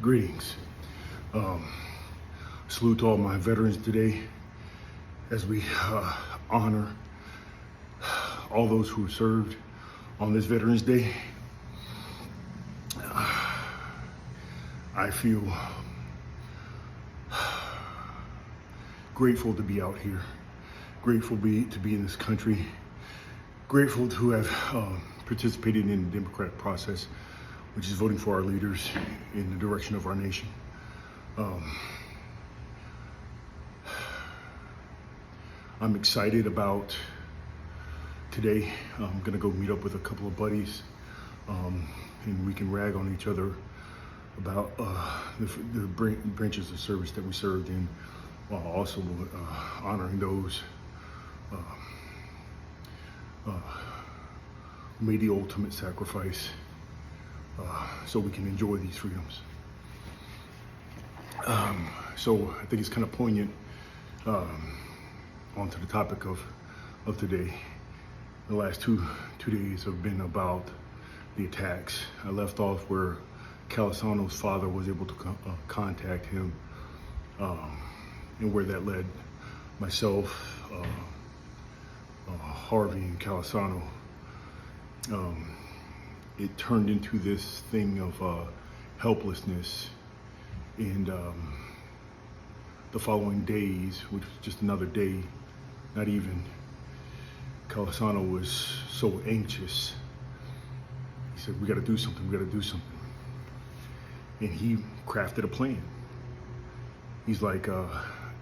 Greetings. Um, Salute to all my veterans today as we honor all those who served on this Veterans Day. I feel grateful to be out here, grateful to be in this country, grateful to have participated in the democratic process, which is voting for our leaders in the direction of our nation. I'm excited about today. I'm gonna go meet up with a couple of buddies, and we can rag on each other about the branches of service that we served in, while also honoring those who made the ultimate sacrifice so we can enjoy these freedoms. So I think it's kind of poignant onto the topic of today. The last two days have been about the attacks. I left off where Calisano's father was able to contact him, and where that led myself, Harvey, and Calisano. It turned into this thing of helplessness, and the following days, which was just another day, not even, Calisano was so anxious. He said, we gotta do something, we gotta do something. And he crafted a plan. He's like,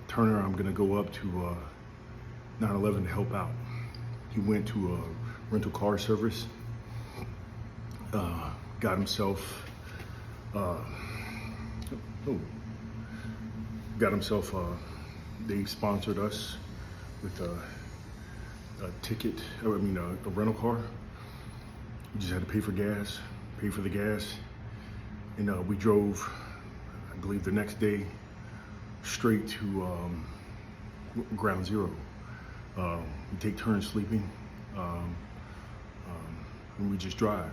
Turner, I'm gonna go up to 9/11 to help out. He went to a rental car service, got himself, they sponsored us with a ticket, a rental car. We just had to pay for the gas. And we drove, I believe the next day, straight to Ground Zero. We take turns sleeping, and we just drive.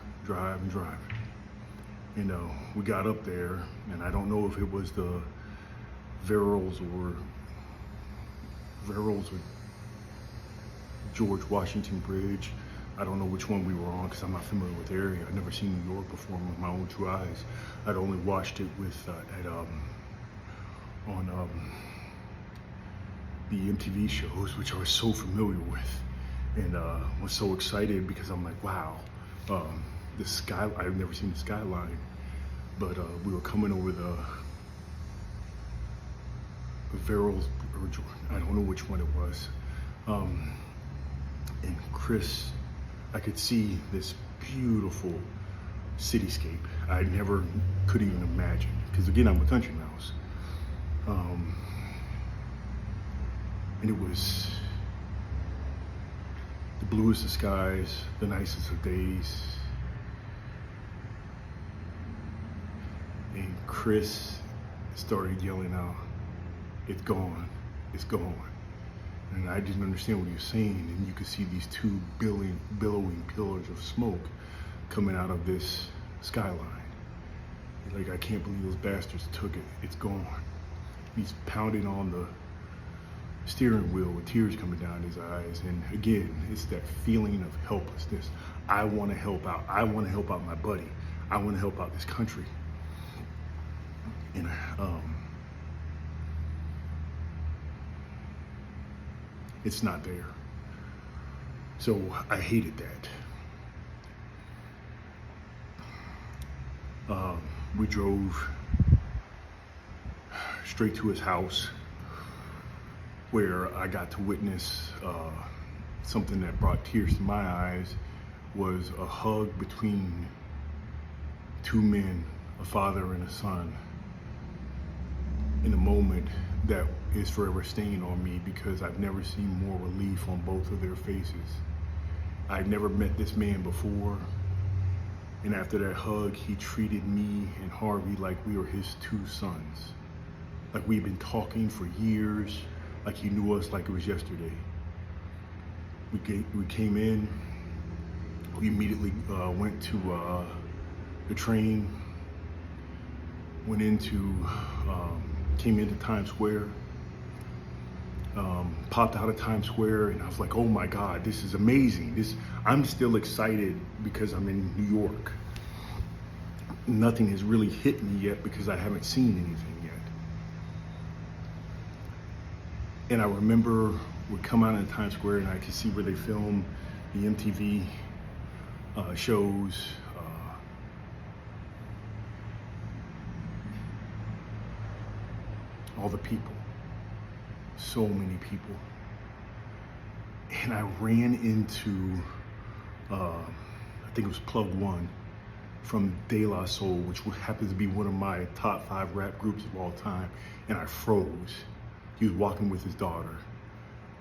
We got up there, and I don't know if it was the Verrills or George Washington Bridge. I don't know which one we were on because I'm not familiar with the area. I've never seen New York before with my own two eyes. I'd only watched it with on the MTV shows, which I was so familiar with, and was so excited because I'm like, wow, the sky. I've never seen the skyline, but we were coming over the Verrills, or I don't know which one it was, and Chris, I could see this beautiful cityscape I never could even imagine, because again, I'm a country mouse. And it was the bluest of skies, the nicest of days. And Chris started yelling out, it's gone, it's gone. And I didn't understand what he was saying, and you could see these two billowing pillars of smoke coming out of this skyline. Like, I can't believe those bastards took it, it's gone. He's pounding on the steering wheel with tears coming down his eyes, and again, it's that feeling of helplessness. I want to help out. I want to help out my buddy. I want to help out this country. And it's not there. So I hated that. We drove straight to his house, where I got to witness something that brought tears to my eyes. Was a hug between two men, a father and a son, in a moment that is forever staying on me, because I've never seen more relief on both of their faces. I'd never met this man before, and after that hug, he treated me and Harvey like we were his two sons. Like we'd been talking for years, like he knew us like it was yesterday. We came in, we immediately went to the train, went into, came into Times Square, popped out of Times Square, and I was like, oh my God, this is amazing. I'm still excited because I'm in New York. Nothing has really hit me yet because I haven't seen anything yet. And I remember we come out in Times Square and I could see where they film the MTV shows. All the people, so many people. And I ran into, I think it was Plug One from De La Soul, which happens to be one of my top 5 rap groups of all time. And I froze. He was walking with his daughter.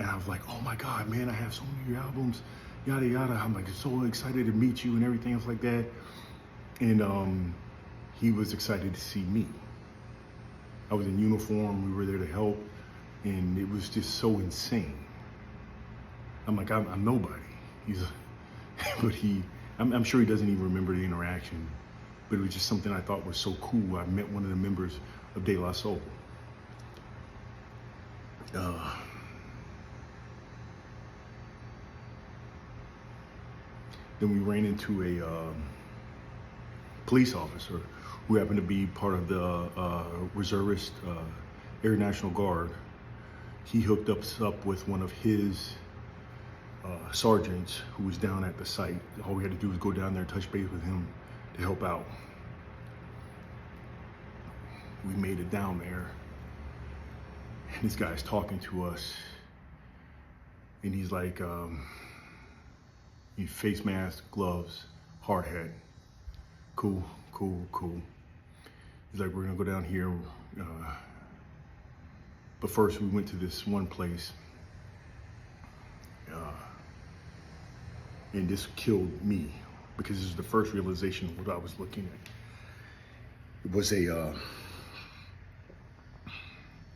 And I was like, oh my God, man, I have so many of your albums, yada, yada. I'm like, so excited to meet you and everything else like that. And he was excited to see me. I was in uniform, we were there to help, and it was just so insane. I'm like, I'm nobody. But I'm sure he doesn't even remember the interaction, but it was just something I thought was so cool. I met one of the members of De La Soul. Then we ran into a police officer who happened to be part of the reservist Air National Guard. He hooked us up with one of his sergeants who was down at the site. All we had to do was go down there and touch base with him to help out. We made it down there, and this guy's talking to us, and he's like, face mask, gloves, hard hat. Cool. He's like, we're gonna go down here. But first we went to this one place. And this killed me because this is the first realization of what I was looking at. It was a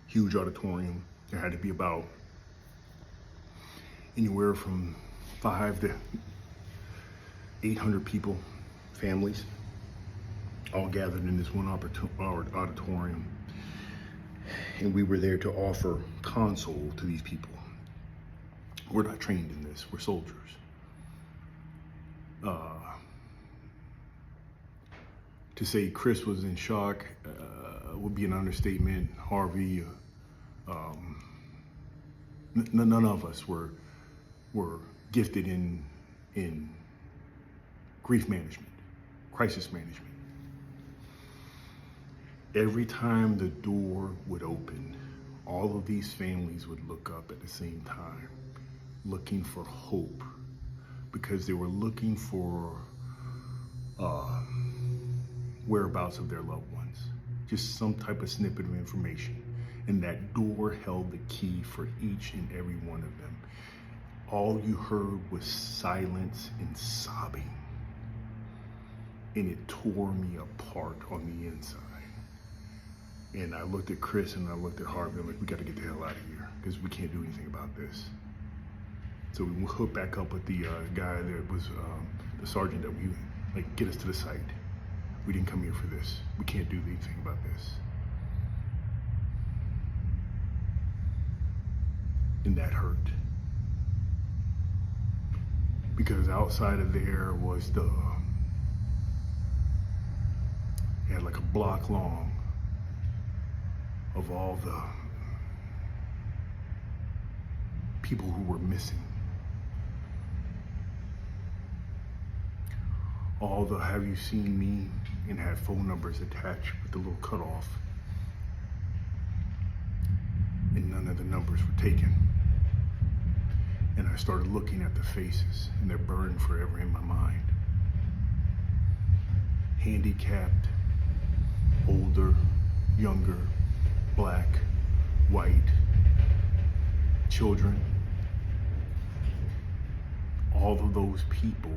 huge auditorium. There had to be about anywhere from 500 to 800 people, families, all gathered in this one auditorium. And we were there to offer console to these people. We're not trained in this, we're soldiers. To say Chris was in shock would be an understatement. Harvey, none of us were gifted in grief management, crisis management. Every time the door would open, all of these families would look up at the same time, looking for hope, because they were looking for whereabouts of their loved ones, just some type of snippet of information. And that door held the key for each and every one of them. All you heard was silence and sobbing. And it tore me apart on the inside. And I looked at Chris and I looked at Harvey. I'm like, we got to get the hell out of here because we can't do anything about this. So we hooked back up with the guy that was the sergeant that we, like, get us to the site. We didn't come here for this. We can't do anything about this. And that hurt. Because outside of there was it had like a block long of all the people who were missing. All the have you seen me, and had phone numbers attached with the little cutoff. And none of the numbers were taken. And I started looking at the faces, and they're burned forever in my mind. Handicapped, older, younger, black, white, children. All of those people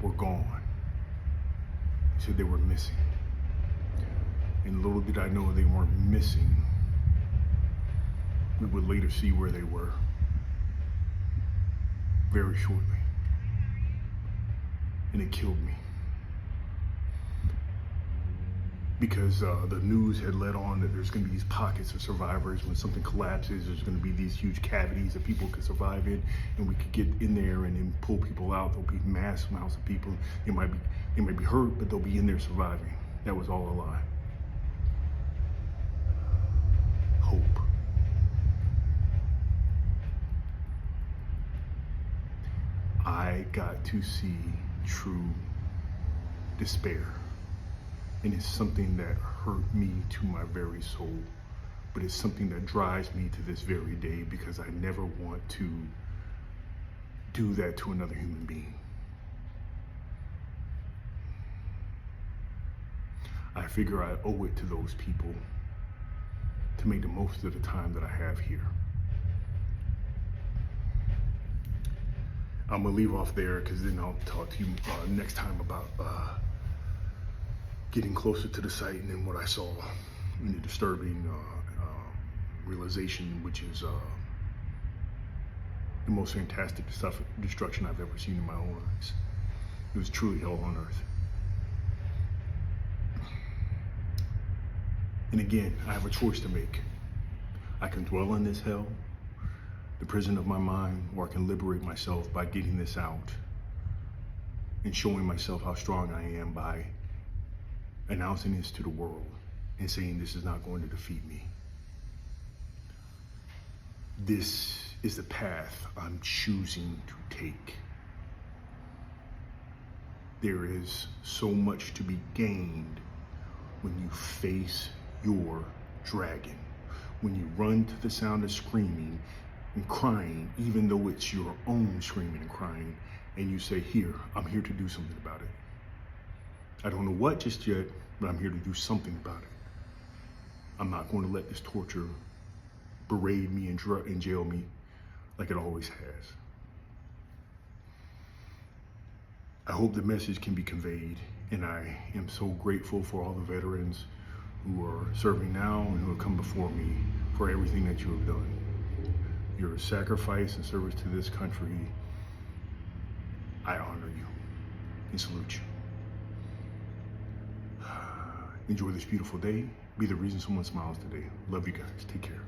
were gone. So they were missing. And little did I know they weren't missing. We would later see where they were very shortly. And it killed me. because the news had led on that there's going to be these pockets of survivors. When something collapses, there's going to be these huge cavities that people could survive in, and we could get in there and then pull people out. There'll be mass amounts of people. They might be hurt, but they'll be in there surviving. That was all a lie. Hope. I got to see true despair. And it's something that hurt me to my very soul. But it's something that drives me to this very day, because I never want to do that to another human being. I figure I owe it to those people to make the most of the time that I have here. I'm gonna leave off there, because then I'll talk to you next time about getting closer to the site and then what I saw in the disturbing realization, which is the most fantastic destruction I've ever seen in my own eyes. It was truly hell on earth. And again, I have a choice to make. I can dwell in this hell, the prison of my mind, or I can liberate myself by getting this out and showing myself how strong I am by announcing this to the world and saying this is not going to defeat me. This is the path I'm choosing to take. There is so much to be gained when you face your dragon, when you run to the sound of screaming and crying, even though it's your own screaming and crying, and you say, here, I'm here to do something about it. I don't know what just yet, but I'm here to do something about it. I'm not going to let this torture berate me and jail me like it always has. I hope the message can be conveyed, and I am so grateful for all the veterans who are serving now and who have come before me for everything that you have done. Your sacrifice and service to this country, I honor you and salute you. Enjoy this beautiful day. Be the reason someone smiles today. Love you guys. Take care.